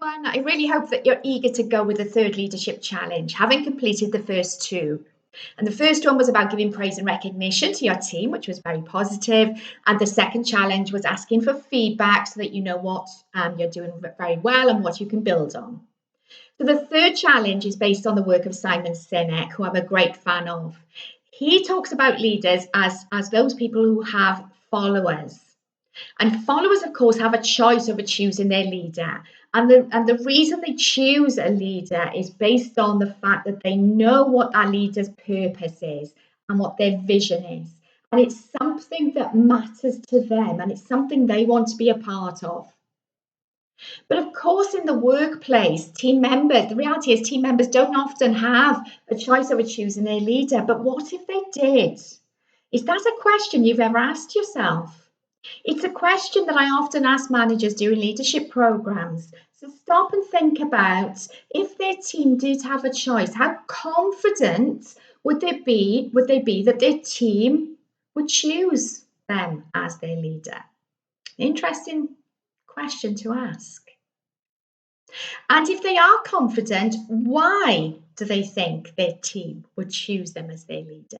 everyone. I really hope that you're eager to go with the third leadership challenge, having completed the first two. And the first one was about giving praise and recognition to your team, which was very positive. And the second challenge was asking for feedback so that you know what you're doing very well and what you can build on. So the third challenge is based on the work of Simon Sinek, who I'm a great fan of. He talks about leaders as those people who have followers. And followers, of course, have a choice over choosing their leader. And the reason they choose a leader is based on the fact that they know what that leader's purpose is and what their vision is. And it's something that matters to them and it's something they want to be a part of. But of course, in the workplace, the reality is team members don't often have a choice over choosing their leader. But what if they did? Is that a question you've ever asked yourself? It's a question that I often ask managers during leadership programs. So stop and think about if their team did have a choice, how confident would they be that their team would choose them as their leader? Interesting question to ask. And if they are confident, why do they think their team would choose them as their leader?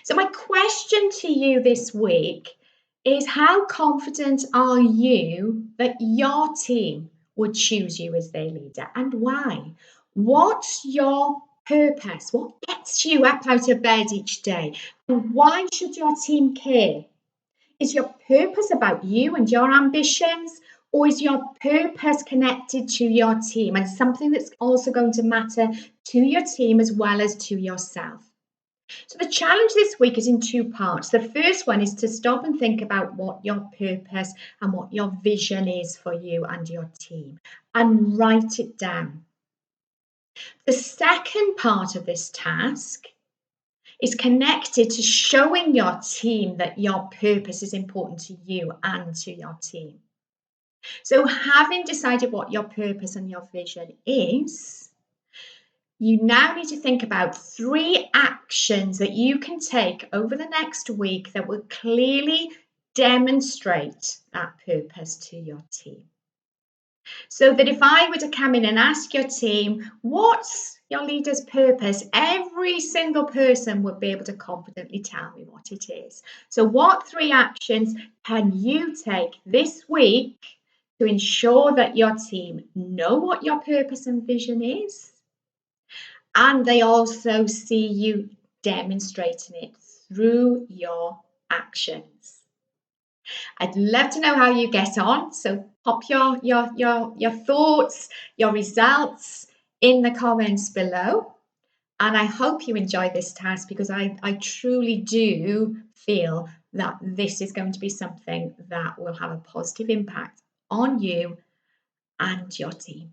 So, my question to you this week is how confident are you that your team would choose you as their leader and why? What's your purpose? What gets you up out of bed each day? And why should your team care? Is your purpose about you and your ambitions? Or is your purpose connected to your team and something that's also going to matter to your team as well as to yourself? So, the challenge this week is in two parts. The first one is to stop and think about what your purpose and what your vision is for you and your team and write it down. The second part of this task is connected to showing your team that your purpose is important to you and to your team. So, having decided what your purpose and your vision is, you now need to think about 3 actions that you can take over the next week that will clearly demonstrate that purpose to your team. So that if I were to come in and ask your team, what's your leader's purpose? Every single person would be able to confidently tell me what it is. So, what 3 actions can you take this week to ensure that your team know what your purpose and vision is? And they also see you demonstrating it through your actions. I'd love to know how you get on. So pop your thoughts, your results in the comments below. And I hope you enjoy this task because I truly do feel that this is going to be something that will have a positive impact on you and your team.